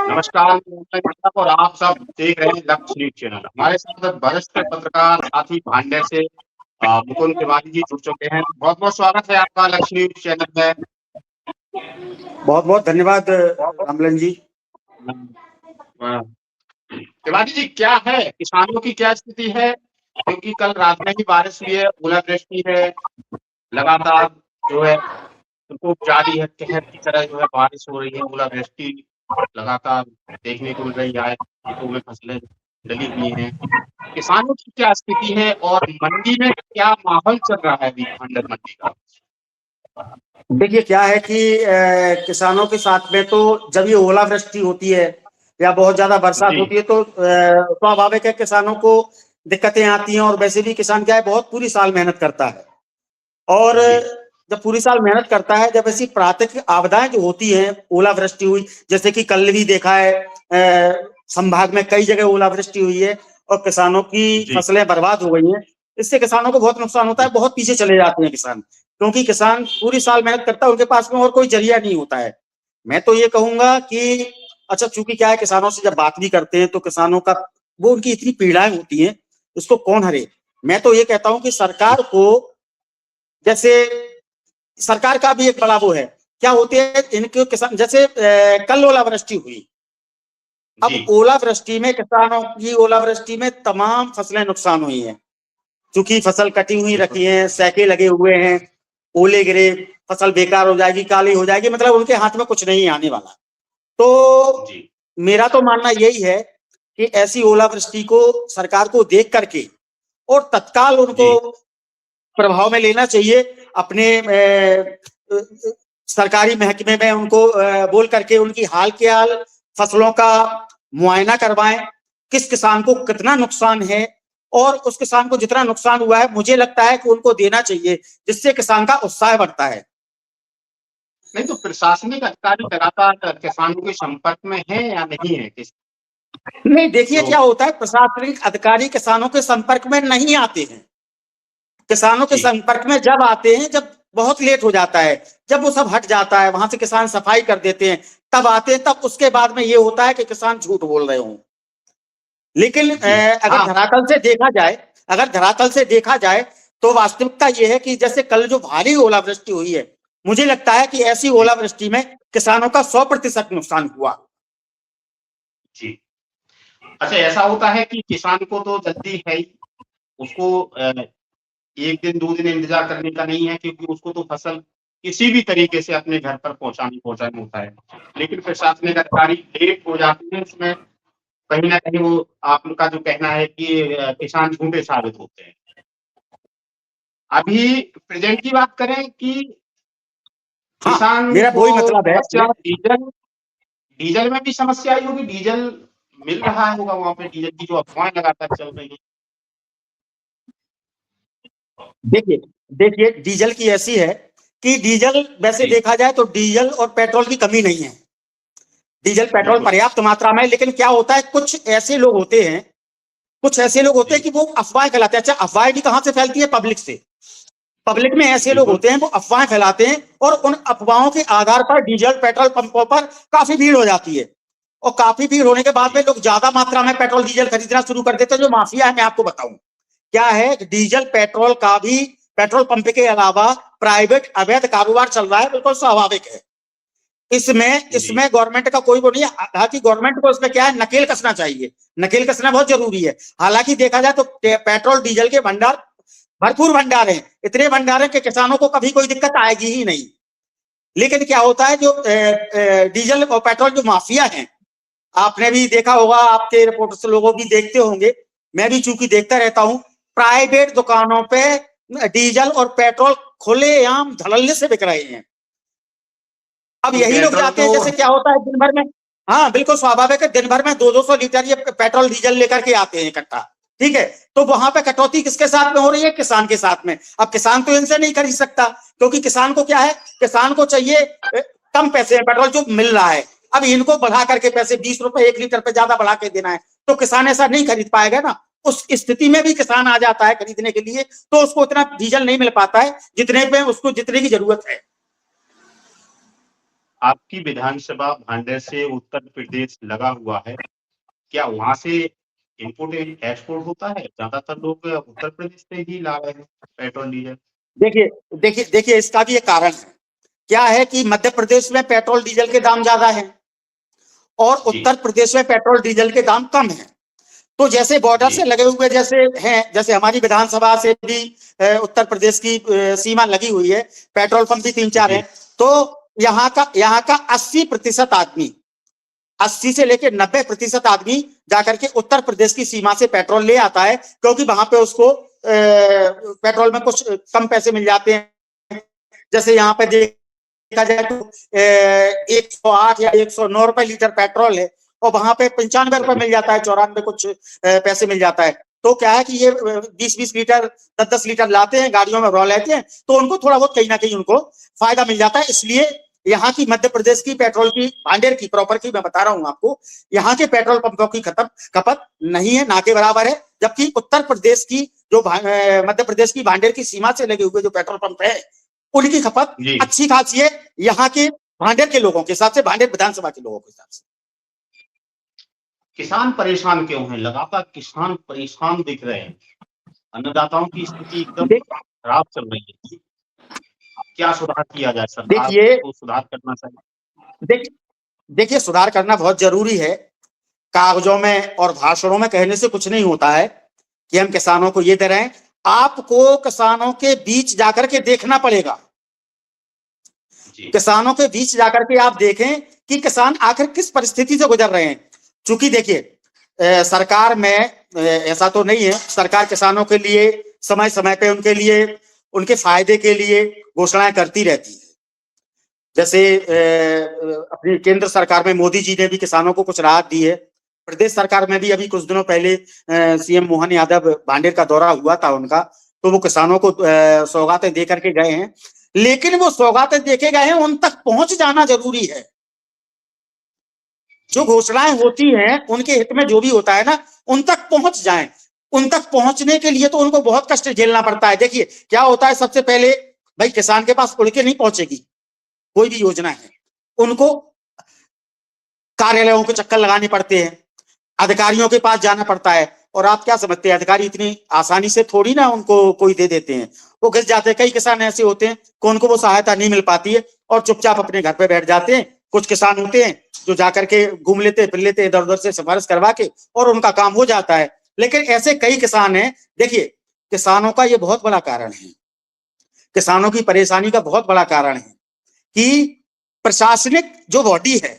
नमस्कार और आप सब देख रहे हैं लक्ष्य न्यूज चैनल। हमारे साथ वरिष्ठ पत्रकार साथी भांडे से मुकुंद तिवारी जी जुड़ चुके हैं। बहुत बहुत स्वागत है आपका लक्ष्य न्यूज चैनल में। बहुत बहुत धन्यवाद रामलन जी। तिवारी जी, क्या है किसानों की क्या स्थिति है? क्योंकि कल रात में ही बारिश हुई है, ओलावृष्टि है, लगातार जो है प्रकोप जारी है, कहर की तरह जो है बारिश हो रही है, ओलावृष्टि लगातार देखने को मिल रही है। खेतों में फसलें डली हुई हैं। किसानों की क्या स्थिति है और मंडी में क्या माहौल चल रहा है अभी भांडर मंडी का? देखिए क्या है कि किसानों के साथ में तो जब ये ओलावृष्टि होती है या बहुत ज्यादा बरसात जी होती है तो स्वाभाविक है किसानों को दिक्कतें आती हैं। और वैसे भी किसान क्या है, बहुत पूरी साल मेहनत करता है। और जी जब पूरी साल मेहनत करता है, जब ऐसी प्राकृतिक आपदाएं जो होती हैं, ओलावृष्टि हुई, जैसे कि कल भी देखा है संभाग में कई जगह ओलावृष्टि हुई है और किसानों की जी फसलें बर्बाद हो गई हैं। इससे किसानों को बहुत नुकसान होता है, जी बहुत पीछे चले जाते हैं किसान, क्योंकि किसान पूरी साल मेहनत करता है, उनके पास में और कोई जरिया नहीं होता है। मैं तो ये कहूंगा कि अच्छा, चूंकि क्या है, किसानों से जब बात भी करते हैं तो किसानों का वो उनकी इतनी पीड़ाएं होती हैं, उसको कौन हरे। मैं तो ये कहता हूं कि सरकार को, जैसे सरकार का भी एक बड़ा वो है, क्या होते हैं इनके किसान, जैसे कल ओलावृष्टि हुई। अब जी ओलावृष्टि में किसानों की, ओलावृष्टि में तमाम फसलें नुकसान हुई हैं, क्योंकि फसल कटी हुई बिल्कुल। रखी है, सैके लगे हुए हैं, ओले गिरे, फसल बेकार हो जाएगी, काली हो जाएगी, मतलब उनके हाथ में कुछ नहीं आने वाला। तो जी मेरा तो मानना यही है कि ऐसी ओलावृष्टि को सरकार को देख करके और तत्काल उनको जी प्रभाव में लेना चाहिए। अपने सरकारी महकमे में उनको बोल करके उनकी हाल के हाल फसलों का मुआयना करवाएं, किस किसान को कितना नुकसान है, और उस किसान को जितना नुकसान हुआ है मुझे लगता है कि उनको देना चाहिए, जिससे किसान का उत्साह बढ़ता है। नहीं तो प्रशासनिक अधिकारी लगातार किसानों के संपर्क में है या नहीं है? नहीं, देखिए जो क्या होता है, प्रशासनिक अधिकारी किसानों के संपर्क में नहीं आते हैं। किसानों के जी संपर्क में जब आते हैं, जब बहुत लेट हो जाता है, जब वो सब हट जाता है, वहां से किसान सफाई कर देते हैं, तब आते हैं। तब उसके बाद में ये होता है कि किसान झूठ बोल रहे हों। लेकिन जी अगर हाँ धरातल से देखा जाए, अगर धरातल से देखा जाए तो वास्तविकता ये है कि जैसे कल जो भारी ओलावृष्टि हुई है, मुझे लगता है कि ऐसी जी ओलावृष्टि में किसानों का 100% नुकसान हुआ। जी। अच्छा, ऐसा होता है कि किसान को तो जल्दी है ही, उसको 1 दिन 2 दिन इंतजार करने का नहीं है, क्योंकि उसको तो फसल किसी भी तरीके से अपने घर पर पहुँचाना होता है। लेकिन प्रशासनिक अधिकारी लेट हो जाते हैं, उसमें कहीं न कहीं वो आपका जो कहना है कि किसान झूठे साबित होते हैं। अभी प्रेज़ेंट की बात करें कि हाँ, किसान मेरा को वही मतलब है। समस्या डीज़ल डीज़ल में भी समस्या आई होगी, डीज़ल मिल रहा होगा वहाँ पे, डीज़ल की जो अफ़वाहें लगातार चल रही हैं। देखिए देखिए डीजल की ऐसी है कि डीजल वैसे जी, देखा जाए तो डीजल और पेट्रोल की कमी नहीं है। डीजल पेट्रोल बिल्कुल। पर्याप्त मात्रा में है, लेकिन क्या होता है, कुछ ऐसे लोग होते हैं, कुछ ऐसे लोग होते हैं जी, कि वो अफवाहें फैलाते हैं। अच्छा, अफवाहें भी कहां से फैलती है? पब्लिक से। पब्लिक में ऐसे लोग बिल्कुल। होते हैं, वो अफवाहें फैलाते हैं, और उन अफवाहों के आधार पर डीजल पेट्रोल पंपों पर काफी भीड़ हो जाती है। और काफी भीड़ होने के बाद में जी, लोग ज्यादा मात्रा में पेट्रोल डीजल खरीदना शुरू कर देते हैं। जो माफिया है, मैं आपको बताऊं क्या है, डीजल पेट्रोल का भी पेट्रोल पंप के अलावा प्राइवेट अवैध कारोबार चल रहा है, बिल्कुल स्वाभाविक है। इसमें जी, इसमें गवर्नमेंट का कोई वो नहीं है। हालांकि गवर्नमेंट को इसमें क्या है, नकेल कसना चाहिए, नकेल कसना बहुत जरूरी है। हालांकि देखा जाए तो पेट्रोल डीजल के भंडार, भरपूर भंडार हैं, इतने भंडार हैं कि किसानों को कभी कोई दिक्कत आएगी ही नहीं। लेकिन क्या होता है, जो डीजल और पेट्रोल जो माफिया हैं, आपने भी देखा होगा, आपके रिपोर्टर्स लोगों भी देखते होंगे, मैं भी चूंकि देखता रहता हूं, प्राइवेट दुकानों पे डीजल और पेट्रोल खुलेआम धड़ल्ले से बिक रहे हैं। अब तो यही लोग पेट्रोल जाते तो हैं, जैसे क्या होता है दिन भर में, हाँ बिल्कुल स्वाभाविक है, दिन भर में 200-200 लीटर ये पेट्रोल डीजल लेकर के आते हैं इकट्ठा। ठीक है, तो वहां पे कटौती किसके साथ में हो रही है? किसान के साथ में। अब किसान तो इनसे नहीं खरीद सकता, क्योंकि किसान को क्या है, किसान को चाहिए कम पैसे में पेट्रोल जो मिल रहा है। अब इनको बढ़ा करके पैसे 20 रुपए 1 लीटर पे ज्यादा बढ़ा के देना है, तो किसान ऐसा नहीं खरीद पाएगा ना। उस स्थिति में भी किसान आ जाता है खरीदने के लिए, तो उसको उतना डीजल नहीं मिल पाता है जितने पे उसको, जितने की जरूरत है। आपकी विधानसभा भांडेर से उत्तर प्रदेश लगा हुआ है, क्या वहां से इम्पोर्ट एक्सपोर्ट होता है? ज्यादातर लोग उत्तर प्रदेश से ही ला रहे हैं पेट्रोल डीजल। देखिए देखिए इसका भी एक कारण है। क्या है कि मध्य प्रदेश में पेट्रोल डीजल के दाम ज्यादा है और जी उत्तर प्रदेश में पेट्रोल डीजल के दाम कम है। तो जैसे बॉर्डर जी से लगे हुए जैसे हैं, जैसे हमारी विधानसभा से भी उत्तर प्रदेश की सीमा लगी हुई है, पेट्रोल पंप भी 3-4 जी हैं। तो यहाँ का 80% आदमी, 80 से लेकर 90% आदमी जाकर के उत्तर प्रदेश की सीमा से पेट्रोल ले आता है, क्योंकि वहां पे उसको पेट्रोल में कुछ कम पैसे मिल जाते हैं। जैसे यहाँ पे देखा जाए तो 108 या 109 रुपए लीटर पेट्रोल है और वहां पे 95 रुपए मिल जाता है, 94 कुछ पैसे मिल जाता है। तो क्या है कि ये 20-20 लीटर 10-10 लीटर लाते हैं, गाड़ियों में भरवा लेते हैं, तो उनको थोड़ा बहुत कहीं ना कहीं उनको फायदा मिल जाता है। इसलिए यहाँ की मध्य प्रदेश की पेट्रोल की, भांडेर की प्रॉपर की मैं बता रहा हूँ आपको, यहाँ के पेट्रोल पंपों की खपत नहीं है, ना के बराबर है। जबकि उत्तर प्रदेश की जो मध्य प्रदेश की भांडेर की सीमा से लगे हुए जो पेट्रोल पंप है, उनकी खपत जी। अच्छी खासी है यहाँ के भांडेर के लोगों के हिसाब से, भांडेर विधानसभा के लोगों के हिसाब से। किसान परेशान क्यों हैं? लगातार किसान परेशान दिख रहे हैं, अन्नदाताओं की स्थिति एकदम खराब चल रही है। क्या सुधार किया जाए? सरकार देखिए को सुधार करना चाहिए। देख, देखिए सुधार करना बहुत जरूरी है। कागजों में और भाषणों में कहने से कुछ नहीं होता है कि हम किसानों को ये दे रहे हैं। आपको किसानों के बीच जाकर के देखना पड़ेगा। जी किसानों के बीच जाकर के आप देखें कि किसान आखिर किस परिस्थिति से गुजर रहे हैं। चूंकि देखिए सरकार में ऐसा तो नहीं है, सरकार किसानों के लिए समय समय पे उनके लिए, उनके फायदे के लिए घोषणाएं करती रहती है। जैसे अपनी केंद्र सरकार में मोदी जी ने भी किसानों को कुछ राहत दी है। प्रदेश सरकार में भी अभी कुछ दिनों पहले सीएम मोहन यादव भांडेर का दौरा हुआ था उनका, तो वो किसानों को सौगातें दे करके गए हैं। लेकिन वो सौगातें देके गए हैं, उन तक पहुंच जाना जरूरी है। जो घोषणाएं होती हैं उनके हित में जो भी होता है ना, उन तक पहुंच जाएं। उन तक पहुंचने के लिए तो उनको बहुत कष्ट झेलना पड़ता है। देखिए क्या होता है, सबसे पहले भाई किसान के पास उड़ के नहीं पहुंचेगी कोई भी योजना है, उनको कार्यालयों के चक्कर लगाने पड़ते हैं, अधिकारियों के पास जाना पड़ता है। और आप क्या समझते हैं, अधिकारी इतनी आसानी से थोड़ी ना उनको कोई दे देते हैं, वो घिस जाते हैं। कई किसान ऐसे होते हैं कि उनको वो सहायता नहीं मिल पाती है और चुपचाप अपने घर पे बैठ जाते हैं। कुछ किसान होते हैं जो जाकर के घूम लेते फिर लेते, इधर उधर से सिफारिश करवा के, और उनका काम हो जाता है। लेकिन ऐसे कई किसान हैं। देखिए किसानों का ये बहुत बड़ा कारण है, किसानों की परेशानी का बहुत बड़ा कारण है कि प्रशासनिक जो बॉडी है,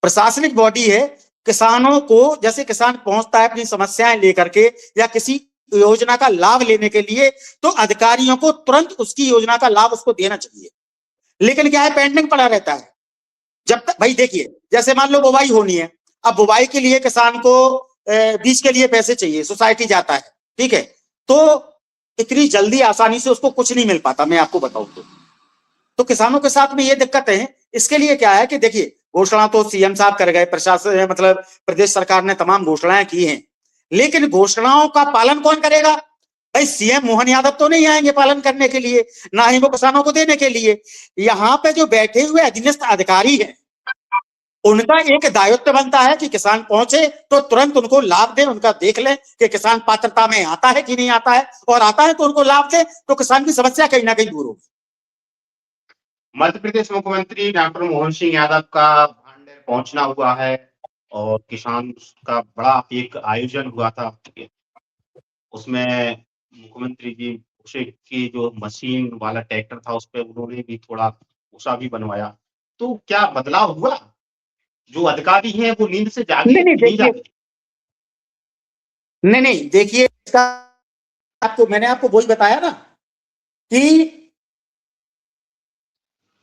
प्रशासनिक बॉडी है, किसानों को, जैसे किसान पहुंचता है अपनी समस्याएं लेकर के या किसी योजना का लाभ लेने के लिए, तो अधिकारियों को तुरंत उसकी योजना का लाभ उसको देना चाहिए। लेकिन क्या है, पेंडिंग पड़ा रहता है। जब तक भाई देखिए, जैसे मान लो बुवाई होनी है, अब बुवाई के लिए किसान को बीज के लिए पैसे चाहिए, सोसाइटी जाता है, ठीक है, तो इतनी जल्दी आसानी से उसको कुछ नहीं मिल पाता, मैं आपको बताऊं तो किसानों के साथ में ये दिक्कत है। इसके लिए क्या है कि देखिए घोषणा तो सीएम साहब कर गए, प्रशासन मतलब प्रदेश सरकार ने तमाम घोषणाएं की हैं, लेकिन घोषणाओं का पालन कौन करेगा? भाई सीएम मोहन यादव तो नहीं आएंगे पालन करने के लिए, ना ही वो किसानों को देने के लिए। यहाँ पे जो बैठे हुए अधीनस्थ अधिकारी हैं, उनका एक दायित्व बनता है कि किसान पहुंचे तो तुरंत उनको लाभ दें, उनका देख लें कि किसान पात्रता में आता है कि नहीं आता है, और आता है तो उनको लाभ दें, तो किसान की समस्या कहीं ना कहीं दूर होगी। मध्य प्रदेश मुख्यमंत्री डॉक्टर मोहन सिंह यादव का भांडेर पहुंचना हुआ है और किसान का बड़ा एक आयोजन हुआ था। उसमें मुख्यमंत्री जी उसे की जो मशीन वाला ट्रैक्टर था उस पर उन्होंने भी थोड़ा उषा भी बनवाया। तो क्या बदलाव हुआ? जो अधिकारी हैं वो नींद से जागे नहीं नहीं कि नहीं देखिए, जागे? नहीं नहीं देखिए, आपको मैंने आपको वही बताया ना कि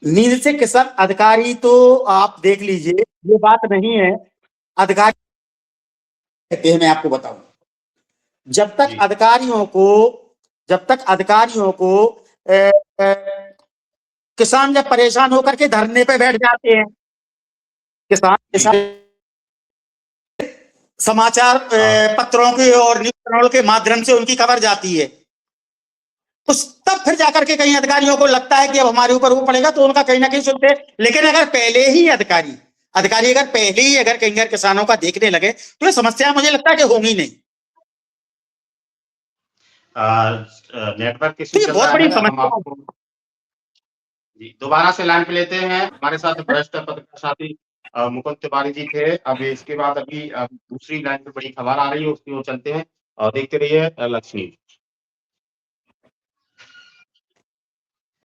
नींद से किसान अधिकारी, तो आप देख लीजिए ये बात नहीं है। अधिकारी कहते हैं, मैं आपको बताऊं, जब तक जी अधिकारियों को जब तक अधिकारियों को अ, अ, किसान जब परेशान होकर के धरने पे बैठ जाते हैं, किसान जी समाचार हाँ पत्रों के और न्यूज चैनल के माध्यम से उनकी खबर जाती है तो तब फिर जाकर के कहीं अधिकारियों को लगता है कि अब हमारे ऊपर वो पड़ेगा, तो उनका कहीं ना कहीं सुनते हैं। लेकिन अगर पहले ही अधिकारी अगर पहले ही अगर कहीं किसानों का देखने लगे तो ये समस्या मुझे लगता है कि होंगी नहीं। नेटवर्क तो इशू ये चल बहुत रहा बड़ी है, हम समस्या है। आपको जी दोबारा से लाइन पे लेते हैं। हमारे साथ वरिष्ठ पत्रकार साथी मुकुंद तिवारी जी थे। अब इसके बाद अभी दूसरी लाइन पे बड़ी खबर आ रही है, उसकी ओर चलते हैं और देखते रहिए लक्ष्मी।